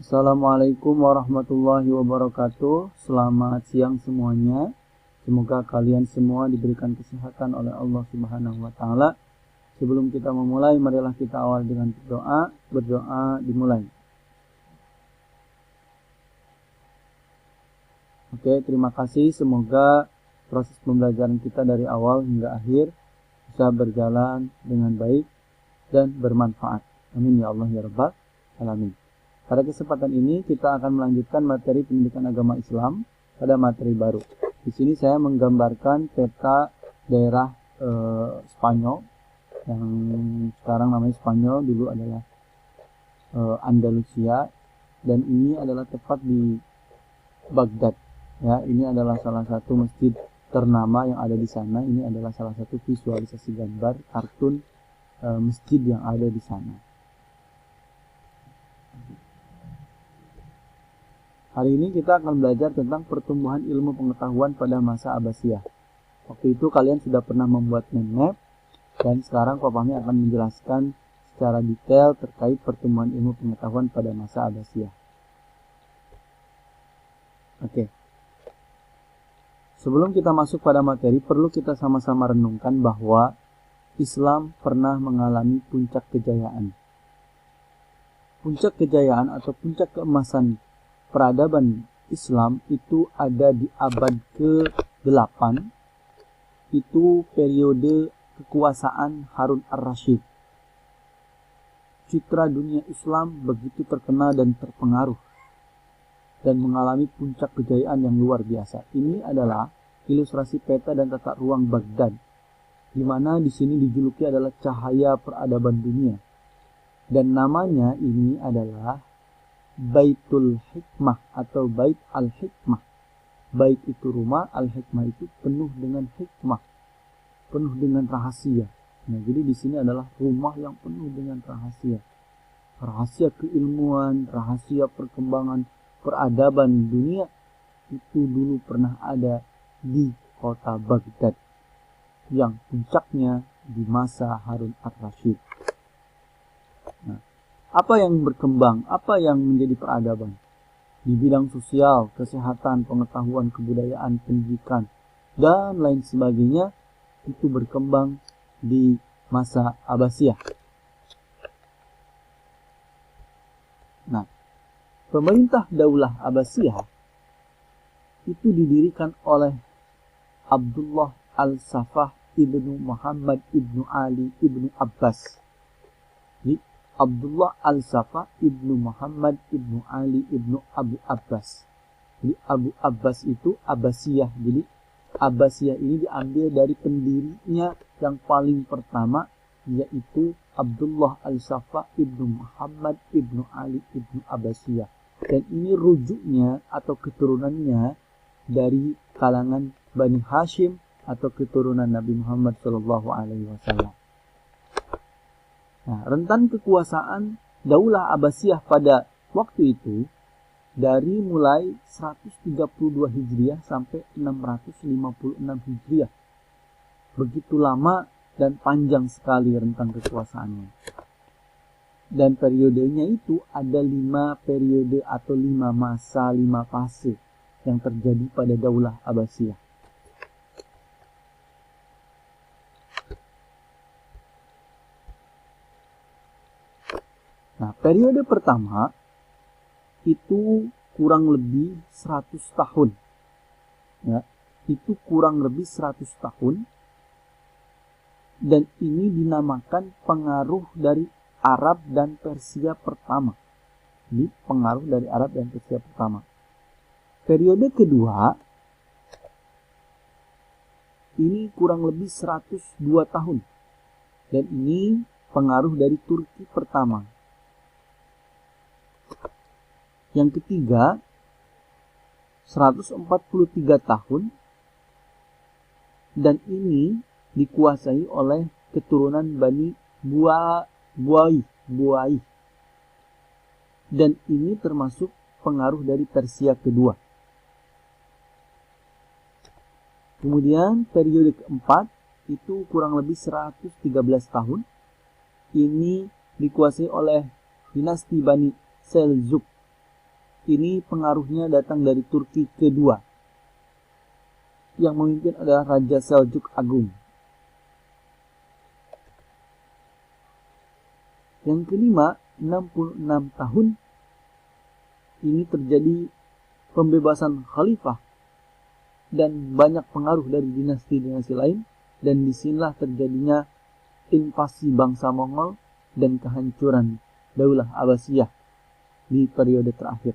Assalamualaikum warahmatullahi wabarakatuh. Selamat siang semuanya. Semoga kalian semua diberikan kesehatan oleh Allah Subhanahu wa taala. Sebelum kita memulai, marilah kita awal dengan berdoa. Berdoa dimulai. Oke, terima kasih. Semoga proses pembelajaran kita dari awal hingga akhir bisa berjalan dengan baik dan bermanfaat. Amin ya Allah ya Rabbal alamin. Pada kesempatan ini kita akan melanjutkan materi pendidikan agama Islam pada materi baru. Di sini saya menggambarkan peta daerah Spanyol yang sekarang namanya Spanyol, dulu adalah Andalusia, dan ini adalah tepat di Baghdad. Ya, ini adalah salah satu masjid ternama yang ada di sana. Ini adalah salah satu visualisasi gambar kartun masjid yang ada di sana. Hari ini kita akan belajar tentang pertumbuhan ilmu pengetahuan pada masa Abbasiyah. Waktu itu kalian sudah pernah membuat map, dan sekarang Pak Fahmi akan menjelaskan secara detail terkait pertumbuhan ilmu pengetahuan pada masa Abbasiyah. Oke. Sebelum kita masuk pada materi, perlu kita sama-sama renungkan bahwa Islam pernah mengalami puncak kejayaan. Puncak kejayaan atau puncak keemasan peradaban Islam itu ada di abad ke-8. Itu periode kekuasaan Harun ar-Rasyid. Citra dunia Islam begitu terkenal dan terpengaruh dan mengalami puncak kejayaan yang luar biasa. Ini adalah ilustrasi peta dan tata ruang Baghdad, di mana di sini dijuluki adalah cahaya peradaban dunia. Dan namanya ini adalah Baitul Hikmah atau Bait al-Hikmah. Bait itu rumah, al-Hikmah itu penuh dengan hikmah, penuh dengan rahasia. Nah, jadi di sini adalah rumah yang penuh dengan rahasia. Rahasia keilmuan, rahasia perkembangan peradaban dunia itu dulu pernah ada di kota Baghdad yang puncaknya di masa Harun ar-Rasyid. Nah, apa yang berkembang, apa yang menjadi peradaban di bidang sosial, kesehatan, pengetahuan, kebudayaan, pendidikan, dan lain sebagainya itu berkembang di masa Abbasiyah. Nah, pemerintah Daulah Abbasiyah itu didirikan oleh Abdullah al-Safah ibnu Muhammad ibnu Ali ibnu Abbas. Abdullah al-Safah ibnu Muhammad ibnu Ali ibnu Abu Abbas. Jadi Abu Abbas itu Abbasiyah. Jadi Abbasiyah ini diambil dari pendirinya yang paling pertama, yaitu Abdullah al-Safah ibnu Muhammad ibnu Ali ibnu Abbasiyah. Dan ini rujuknya atau keturunannya dari kalangan Bani Hashim atau keturunan Nabi Muhammad SAW. Nah, rentan kekuasaan Daulah Abbasiyah pada waktu itu dari mulai 132 Hijriah sampai 656 Hijriah. Begitu lama dan panjang sekali rentang kekuasaannya. Dan periodenya itu ada 5 periode atau 5 masa, 5 fase yang terjadi pada Daulah Abbasiyah. Nah, periode pertama itu kurang lebih 100 tahun. Ya, itu kurang lebih 100 tahun. Dan ini dinamakan pengaruh dari Arab dan Persia pertama. Ini pengaruh dari Arab dan Persia pertama. Periode kedua ini kurang lebih 102 tahun. Dan ini pengaruh dari Turki pertama. Yang ketiga 143 tahun, dan ini dikuasai oleh keturunan Bani Buai. Dan ini termasuk pengaruh dari Persia kedua. Kemudian periode keempat itu kurang lebih 113 tahun. Ini dikuasai oleh dinasti Bani Seljuk. ini pengaruhnya datang dari Turki kedua. Yang memimpin adalah Raja Seljuk Agung. Yang kelima, 66 tahun ini terjadi pembebasan khalifah dan banyak pengaruh dari dinasti-dinasti lain, dan disinilah terjadinya invasi bangsa Mongol dan kehancuran Daulah Abbasiyah di periode terakhir.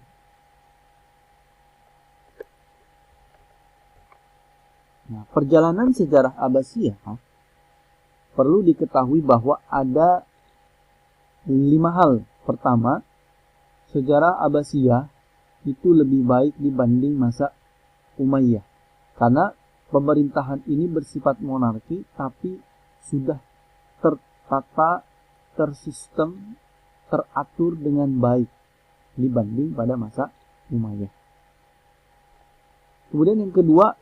Nah, perjalanan sejarah Abbasiyah perlu diketahui bahwa ada 5 hal. Pertama, sejarah Abbasiyah itu lebih baik dibanding masa Umayyah, karena pemerintahan ini bersifat monarki tapi sudah tertata, tersistem, teratur dengan baik dibanding pada masa Umayyah. Kemudian yang kedua,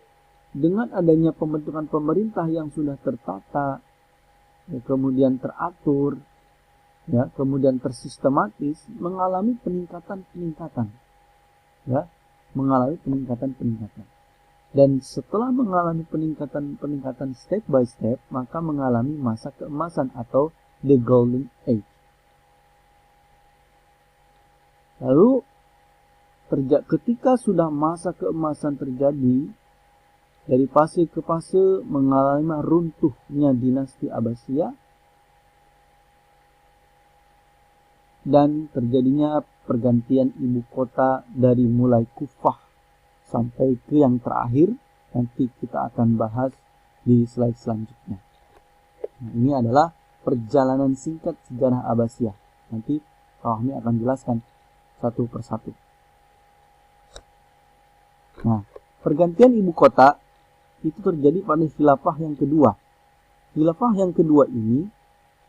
dengan adanya pembentukan pemerintah yang sudah tertata, kemudian teratur, kemudian tersistematis, mengalami peningkatan, mengalami peningkatan. Dan setelah mengalami peningkatan step by step, maka mengalami masa keemasan atau the golden age. Lalu ketika sudah masa keemasan terjadi, dari fase ke fase mengalami runtuhnya dinasti Abbasiyah dan terjadinya pergantian ibu kota dari mulai Kufah sampai ke yang terakhir. Nanti kita akan bahas di slide selanjutnya. Nah, ini adalah perjalanan singkat sejarah Abbasiyah. Nanti Pak Fahmi akan jelaskan satu persatu. Nah, pergantian ibu kota itu terjadi pada khilafah yang kedua. Khilafah yang kedua ini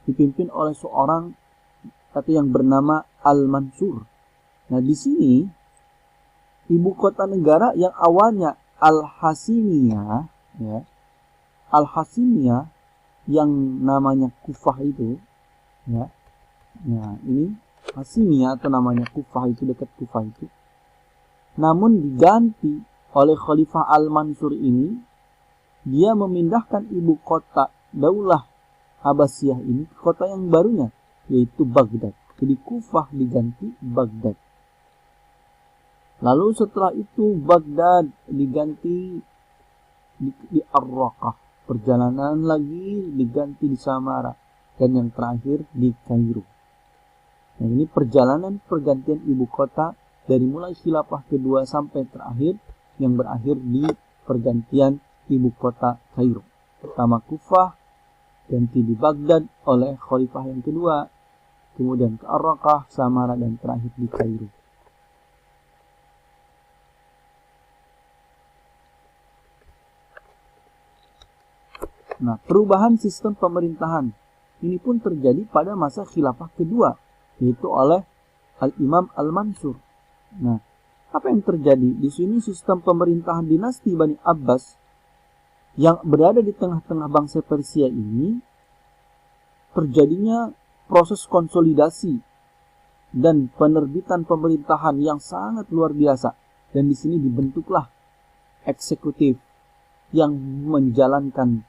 dipimpin oleh seorang atau yang bernama Al-Mansur. Nah, di sini ibu kota negara yang awalnya Al-Hasimiyah, Al-Hasimiyah yang namanya Kufah itu, ini Hasimiyah atau namanya Kufah itu, dekat Kufah itu, namun diganti oleh Khalifah Al-Mansur ini. Dia memindahkan ibu kota Daulah Abbasiyah ini ke kota yang barunya, yaitu Baghdad. Jadi Kufah diganti Baghdad. Lalu setelah itu Baghdad diganti di Ar-Raqah. Perjalanan lagi diganti di Samara. Dan yang terakhir di Kairo. Nah, ini perjalanan pergantian ibu kota dari mulai khilafah kedua sampai terakhir, yang berakhir di pergantian ibu kota Kairo. Pertama Kufah, ganti di Baghdad oleh khalifah yang kedua, kemudian ke Ar-Raqah, Samara, dan terakhir di Kairo. Nah, perubahan sistem pemerintahan ini pun terjadi pada masa khilafah kedua, yaitu oleh Al-Imam Al-Mansur. Nah, apa yang terjadi? Di sini sistem pemerintahan dinasti Bani Abbas yang berada di tengah-tengah bangsa Persia ini, terjadinya proses konsolidasi dan penerbitan pemerintahan yang sangat luar biasa. Dan di sini dibentuklah eksekutif yang menjalankan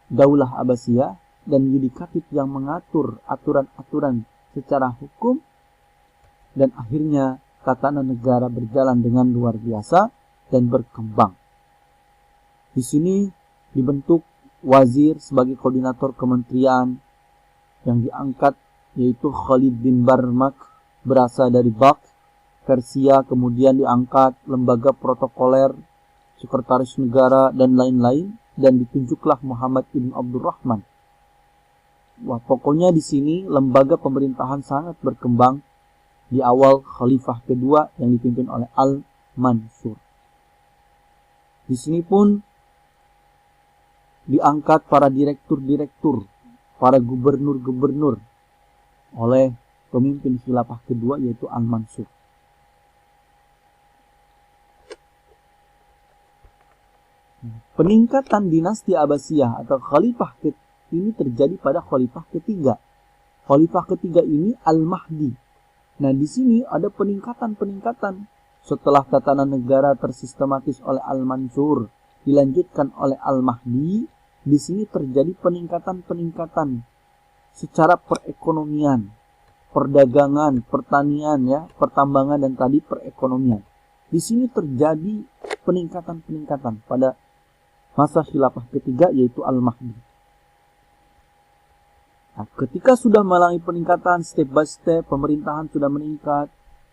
Daulah Abbasiyah dan yudikatif yang mengatur aturan-aturan secara hukum, dan akhirnya tatanan negara berjalan dengan luar biasa dan berkembang. Di sini dibentuk wazir sebagai koordinator kementerian yang diangkat, yaitu Khalid bin Barmak, berasal dari Bak, Persia. Kemudian diangkat lembaga protokoler, sekretaris negara, dan lain-lain, dan ditunjuklah Muhammad ibn Abdurrahman. Wah, pokoknya di sini lembaga pemerintahan sangat berkembang di awal khalifah kedua yang dipimpin oleh Al-Mansur. Di sini pun diangkat para direktur-direktur, para gubernur-gubernur oleh pemimpin khilafah kedua, yaitu Al-Mansur. Peningkatan dinasti Abbasiyah atau khalifah ini terjadi pada khalifah ketiga. Khalifah ketiga ini Al-Mahdi Nah, di sini ada peningkatan-peningkatan. Setelah tatanan negara tersistematis oleh Al-Mansur, dilanjutkan oleh Al-Mahdi, di sini terjadi peningkatan-peningkatan secara perekonomian, perdagangan, pertanian, ya, pertambangan, dan tadi perekonomian. Di sini terjadi peningkatan-peningkatan pada masa khilafah ketiga, yaitu Al-Mahdi. Nah, ketika sudah mengalami peningkatan step by step, pemerintahan sudah meningkat,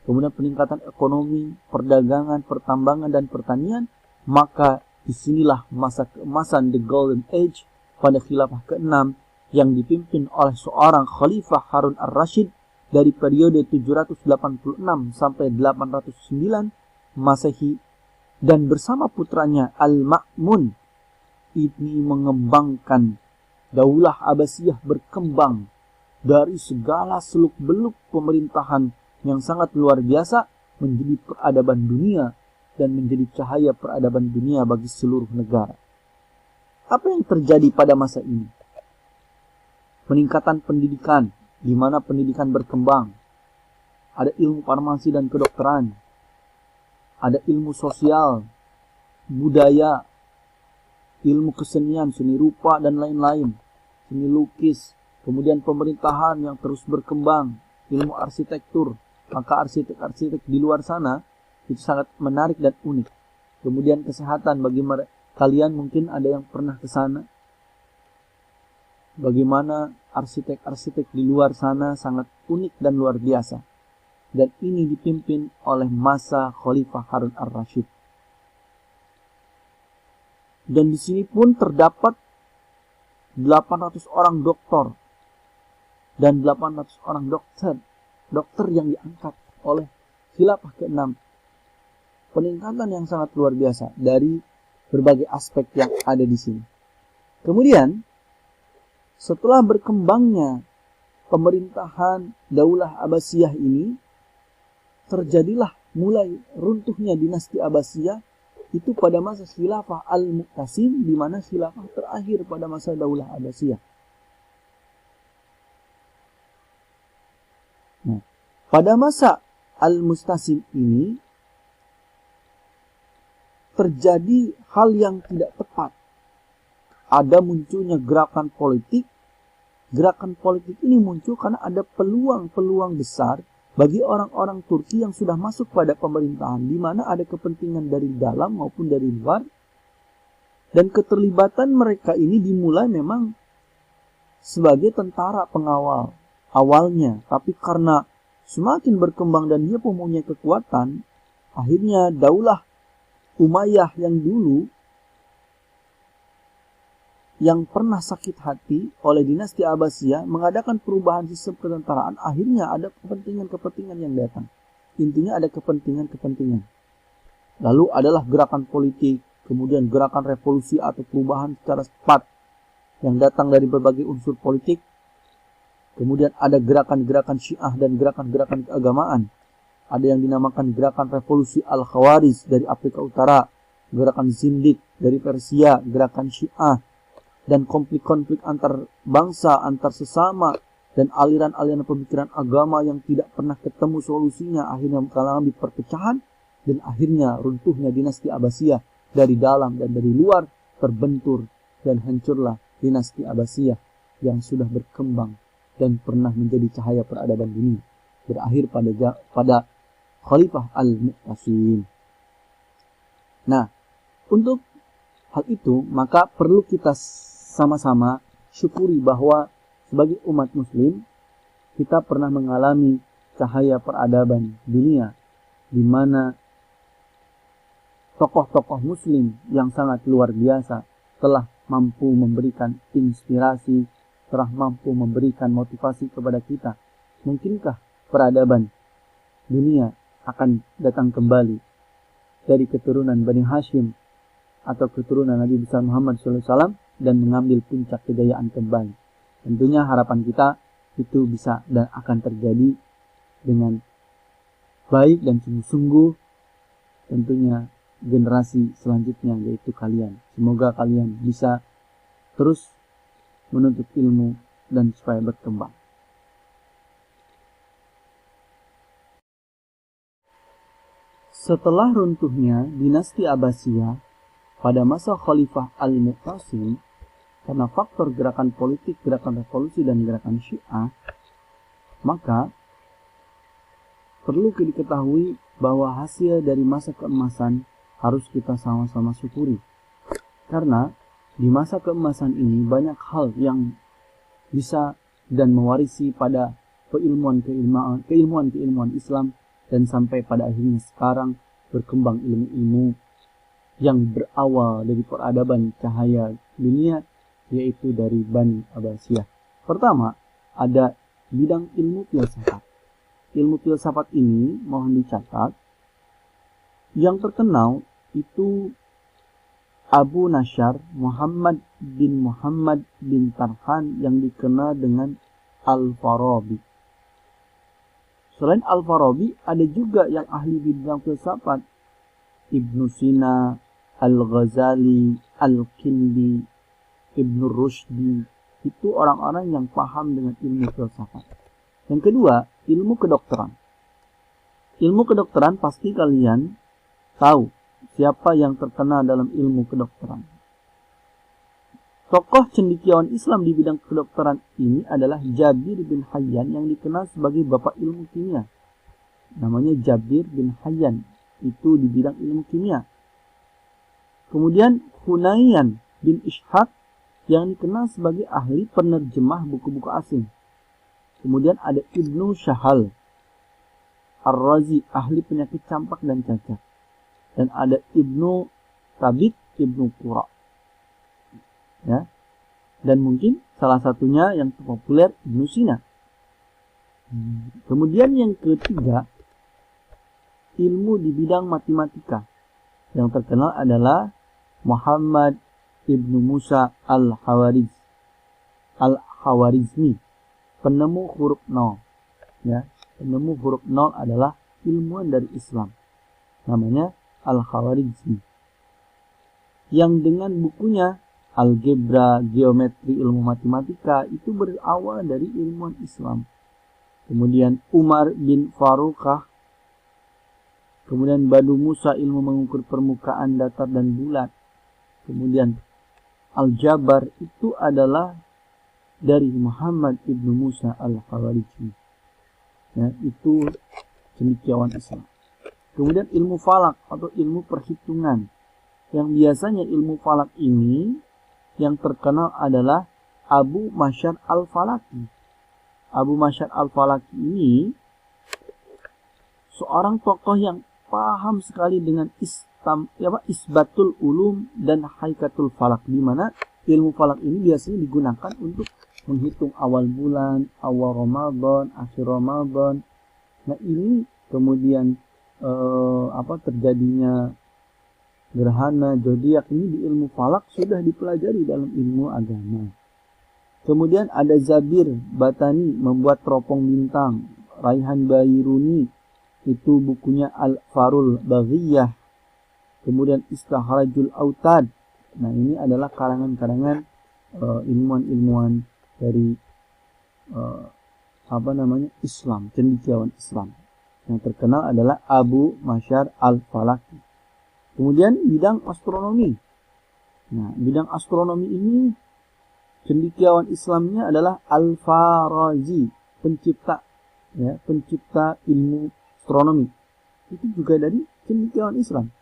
kemudian peningkatan ekonomi, perdagangan, pertambangan, dan pertanian, maka disinilah masa keemasan The Golden Age pada khilafah ke-6 yang dipimpin oleh seorang Khalifah Harun ar-Rasyid dari periode 786 sampai 809 Masehi, dan bersama putranya Al-Ma'mun ini mengembangkan Daulah Abbasiyah, berkembang dari segala seluk-beluk pemerintahan yang sangat luar biasa menjadi peradaban dunia dan menjadi cahaya peradaban dunia bagi seluruh negara. Apa yang terjadi pada masa ini? Peningkatan pendidikan, di mana pendidikan berkembang. Ada ilmu farmasi dan kedokteran. Ada ilmu sosial, budaya, ilmu kesenian, seni rupa, dan lain-lain. Seni lukis, kemudian pemerintahan yang terus berkembang, ilmu arsitektur. Maka arsitek-arsitek di luar sana itu sangat menarik dan unik. Kemudian kesehatan, bagi kalian mungkin ada yang pernah ke sana. Bagaimana arsitek-arsitek di luar sana sangat unik dan luar biasa. Dan ini dipimpin oleh masa Khalifah Harun ar-Rasyid. Dan di sini pun terdapat 800 orang doktor dan 800 orang dokter yang diangkat oleh khilafah ke-6. Peningkatan yang sangat luar biasa dari berbagai aspek yang ada di sini. Kemudian setelah berkembangnya pemerintahan Daulah Abbasiyah ini, terjadilah mulai runtuhnya dinasti Abbasiyah itu pada masa khilafah Al-Mu'tasim, di mana khilafah terakhir pada masa Daulah Abbasiyah. Nah, pada masa Al-Mu'tasim ini terjadi hal yang tidak tepat. Ada munculnya gerakan politik. Gerakan politik ini muncul karena ada peluang-peluang besar bagi orang-orang Turki yang sudah masuk pada pemerintahan, di mana ada kepentingan dari dalam maupun dari luar. Dan keterlibatan mereka ini dimulai memang sebagai tentara pengawal awalnya. Tapi karena semakin berkembang dan dia mempunyai kekuatan, akhirnya Daulah Umayyah yang dulu yang pernah sakit hati oleh dinasti Abbasiyah mengadakan perubahan sistem ketentaraan. Akhirnya ada kepentingan-kepentingan yang datang. Intinya ada kepentingan-kepentingan. Lalu adalah gerakan politik, kemudian gerakan revolusi atau perubahan secara cepat yang datang dari berbagai unsur politik. Kemudian ada gerakan-gerakan Syiah dan gerakan-gerakan keagamaan. Ada yang dinamakan gerakan revolusi Al-Khawarij dari Afrika Utara, gerakan Zindik dari Persia, gerakan Syiah, dan konflik-konflik antar bangsa, antar sesama, dan aliran-aliran pemikiran agama yang tidak pernah ketemu solusinya, akhirnya mengalami perpecahan, dan akhirnya runtuhnya dinasti Abbasiyah dari dalam dan dari luar, terbentur dan hancurlah dinasti Abbasiyah yang sudah berkembang dan pernah menjadi cahaya peradaban dunia, berakhir pada Khalifah Al-Mu'tasim. Nah, untuk hal itu maka perlu kita sama-sama syukuri bahwa sebagai umat muslim kita pernah mengalami cahaya peradaban dunia, di mana tokoh-tokoh muslim yang sangat luar biasa telah mampu memberikan inspirasi, telah mampu memberikan motivasi kepada kita. Mungkinkah peradaban dunia akan datang kembali dari keturunan Bani Hashim atau keturunan Nabi besar Muhammad SAW dan mengambil puncak kejayaan kembali? Tentunya harapan kita itu bisa dan akan terjadi dengan baik dan sungguh-sungguh, tentunya generasi selanjutnya, yaitu kalian. Semoga kalian bisa terus menuntut ilmu dan supaya berkembang. Setelah runtuhnya dinasti Abbasiyah pada masa Khalifah Al-Mu'tasim, karena faktor gerakan politik, gerakan revolusi, dan gerakan Syiah, maka perlu diketahui bahwa hasil dari masa keemasan harus kita sama-sama syukuri. Karena di masa keemasan ini banyak hal yang bisa dan mewarisi pada keilmuan Islam, dan sampai pada akhirnya sekarang berkembang ilmu-ilmu yang berawal dari peradaban cahaya dunia, yaitu dari Bani Abbasiyah. Pertama, ada bidang ilmu filsafat. Ilmu filsafat ini mohon dicatat, yang terkenal itu Abu Nasyar Muhammad bin Tarhan yang dikenal dengan Al-Farabi. Selain Al-Farabi, ada juga yang ahli bidang filsafat, Ibnu Sina, Al-Ghazali, Al-Kindi, Ibnu Rushdi. Itu orang-orang yang paham dengan ilmu filsafat. Yang kedua, ilmu kedokteran. Ilmu kedokteran pasti kalian tahu siapa yang terkenal dalam ilmu kedokteran. Tokoh cendekiawan Islam di bidang kedokteran ini adalah Jabir bin Hayyan yang dikenal sebagai bapak ilmu kimia. Namanya Jabir bin Hayyan, itu di bidang ilmu kimia. Kemudian Hunayyan bin Ishaq yang dikenal sebagai ahli penerjemah buku-buku asing. Kemudian ada Ibnu Syahal Ar-Razi, ahli penyakit campak dan cacat. Dan ada Ibnu Thabit, Ibnu Qura. Ya. Dan mungkin salah satunya yang populer Ibnu Sina. Kemudian yang ketiga, ilmu di bidang matematika. Yang terkenal adalah Muhammad Ibnu Musa Al-Khawarizmi, penemu huruf 0. Ya, penemu huruf 0 adalah ilmuwan dari Islam. Namanya Al-Khawarizmi. Yang dengan bukunya Algebra, Geometri, Ilmu Matematika itu berawal dari ilmuwan Islam. Kemudian Umar bin Farukah. Kemudian Badu Musa, ilmu mengukur permukaan datar dan bulat. Kemudian Al-Jabar itu adalah dari Muhammad Ibnu Musa Al-Khawarizmi. Ya, itu cendekiawan Islam. Kemudian ilmu falak atau ilmu perhitungan. Yang biasanya ilmu falak ini yang terkenal adalah Abu Masyar Al-Falaki. Abu Masyar Al-Falaki ini seorang tokoh yang paham sekali dengan Isbatul Ulum dan Haikatul Falak, di mana ilmu falak ini biasanya digunakan untuk menghitung awal bulan, awal Ramadan, akhir Ramadan. Nah, ini kemudian terjadinya gerhana zodiak ini di ilmu falak sudah dipelajari dalam ilmu agama. Kemudian ada Zabir Batani membuat teropong bintang. Raihan Bairuni itu bukunya Al-Farul Baghiyah. Kemudian Istakhrajul Autad. Nah, ini adalah karangan-karangan ilmuwan-ilmuwan dari Islam, cendekiawan Islam. Yang terkenal adalah Abu Masyar Al-Falaki. Kemudian bidang astronomi. Nah, bidang astronomi ini cendekiawan Islamnya adalah Al-Farazi, pencipta ilmu astronomi. Itu juga dari cendekiawan Islam.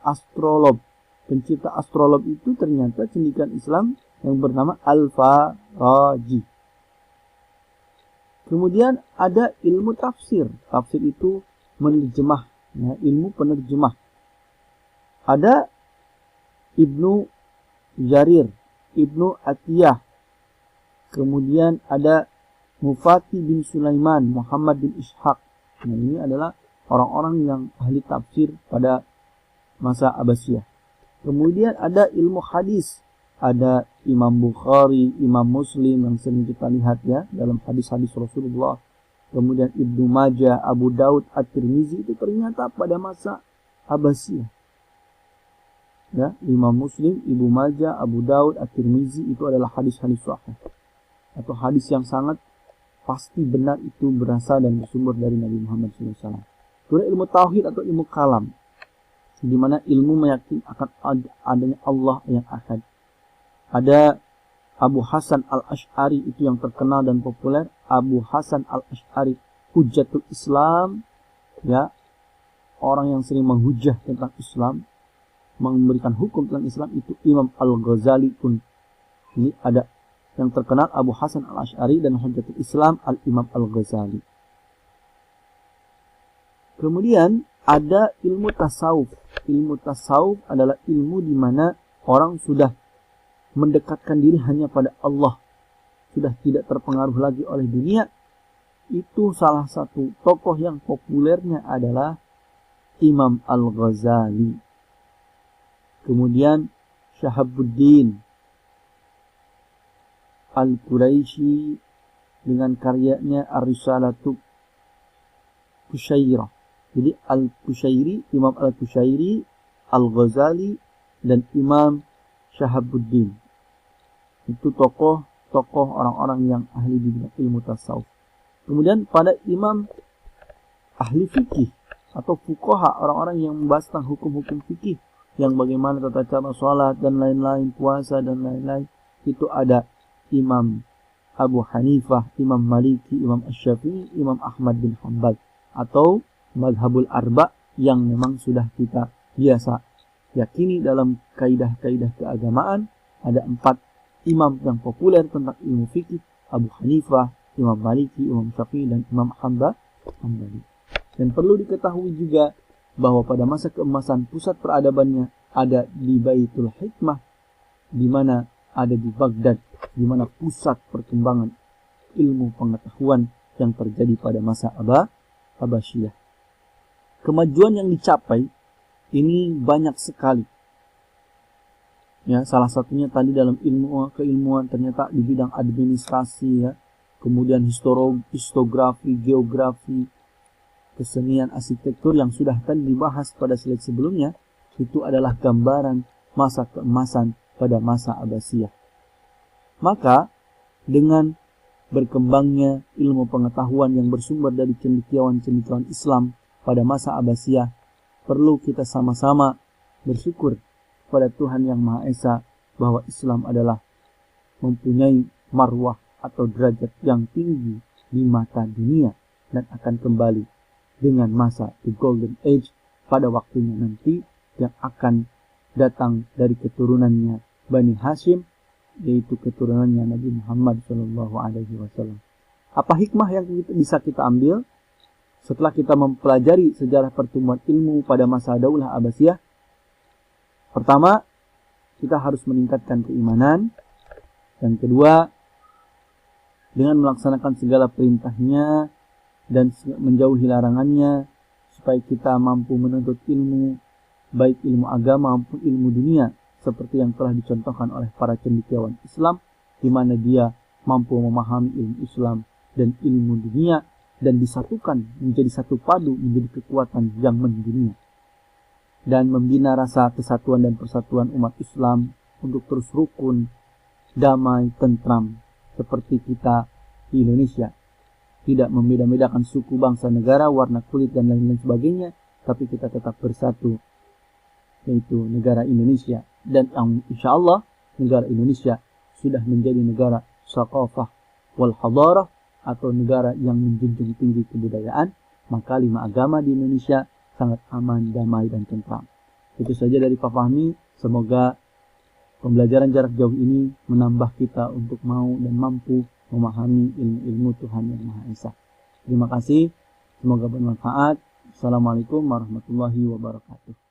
Astrolog, pencipta astrolog itu ternyata cendekiawan Islam yang bernama Al-Farazi. Kemudian ada ilmu tafsir. Tafsir itu menerjemah, ya, ilmu penerjemah. Ada Ibnu Jarir, Ibnu Atiyah. Kemudian ada Mufati bin Sulaiman, Muhammad bin Ishaq. Nah, ini adalah orang-orang yang ahli tafsir pada masa Abbasiyah. Kemudian ada ilmu hadis. Ada Imam Bukhari, Imam Muslim yang sering kita lihat ya dalam hadis-hadis Rasulullah. Kemudian Ibnu Majah, Abu Daud, At-Tirmizi itu ternyata pada masa Abbasiyah. Ya, Imam Muslim, Ibnu Majah, Abu Daud, At-Tirmizi itu adalah hadis-hadis sahih atau hadis yang sangat pasti benar, itu berasal dan bersumber dari Nabi Muhammad SAW. Kemudian ilmu tauhid atau ilmu kalam, di mana ilmu meyakini akan adanya Allah yang ahad. Ada Abu Hasan al-Ash'ari, itu yang terkenal dan populer. Abu Hasan al-Ash'ari, Hujjatul Islam, ya, orang yang sering menghujah tentang Islam, memberikan hukum tentang Islam, itu Imam Al-Ghazali pun. Ini ada yang terkenal Abu Hasan al-Ash'ari dan Hujjatul Islam al-Imam Al-Ghazali. Kemudian ada ilmu tasawuf. Ilmu tasawuf adalah ilmu di mana orang sudah mendekatkan diri hanya pada Allah, sudah tidak terpengaruh lagi oleh dunia. Itu salah satu tokoh yang populernya adalah Imam Al-Ghazali. Kemudian Syahabuddin Al-Quraisy dengan karyanya Ar-Risalatu Qusyairah. Jadi Al-Qusyairi, Imam Al-Qusyairi, Al-Ghazali, dan Imam Syahabuddin. Itu tokoh orang-orang yang ahli di bidang ilmu tasawuf. Kemudian pada imam ahli fikih atau fuqaha, orang-orang yang membahas tentang hukum-hukum fikih, yang bagaimana tata cara sholat dan lain-lain, puasa dan lain-lain, itu ada Imam Abu Hanifah, Imam Maliki, Imam Asy-Syafi'i, Imam Ahmad bin Hanbal, atau Madhabul Arba yang memang sudah kita biasa yakini dalam kaidah-kaidah keagamaan. Ada 4 imam yang populer tentang ilmu fikih: Abu Hanifah, Imam Maliki, Imam Syafi'i, dan Imam Hambali. Dan perlu diketahui juga bahwa pada masa keemasan pusat peradabannya ada di Baitul Hikmah, di mana ada di Baghdad, di mana pusat perkembangan ilmu pengetahuan yang terjadi pada masa Abbasiyah. Kemajuan yang dicapai ini banyak sekali. Ya, salah satunya tadi dalam keilmuan ternyata di bidang administrasi, ya. Kemudian histografi, geografi, kesenian, arsitektur yang sudah tadi dibahas pada slide sebelumnya, itu adalah gambaran masa keemasan pada masa Abbasiyah. Maka dengan berkembangnya ilmu pengetahuan yang bersumber dari cendekiawan-cendekiawan Islam pada masa Abbasiyah, perlu kita sama-sama bersyukur pada Tuhan Yang Maha Esa bahwa Islam adalah mempunyai marwah atau derajat yang tinggi di mata dunia, dan akan kembali dengan masa the Golden Age pada waktunya nanti, yang akan datang dari keturunannya Bani Hashim, yaitu keturunannya Nabi Muhammad SAW. Apa hikmah yang bisa kita ambil setelah kita mempelajari sejarah pertumbuhan ilmu pada masa Daulah Abbasiyah? Pertama, kita harus meningkatkan keimanan. Yang kedua, dengan melaksanakan segala perintahnya dan menjauhi larangannya, supaya kita mampu menuntut ilmu, baik ilmu agama maupun ilmu dunia, seperti yang telah dicontohkan oleh para cendekiawan Islam, di mana dia mampu memahami ilmu Islam dan ilmu dunia, dan disatukan menjadi satu padu, menjadi kekuatan yang mendunia, dan membina rasa kesatuan dan persatuan umat Islam untuk terus rukun, damai, tentram, seperti kita di Indonesia. Tidak membeda-bedakan suku, bangsa, negara, warna kulit, dan lain-lain sebagainya, tapi kita tetap bersatu, yaitu negara Indonesia. Dan insya Allah negara Indonesia sudah menjadi negara Shaqafah wal Hadarah, atau negara yang menjunjung tinggi kebudayaan. Maka 5 agama di Indonesia sangat aman, damai, dan tentram. Itu saja dari Pak Fahmi. Semoga pembelajaran jarak jauh ini menambah kita untuk mau dan mampu memahami ilmu-ilmu Tuhan Yang Maha Esa. Terima kasih. Semoga bermanfaat. Assalamualaikum warahmatullahi wabarakatuh.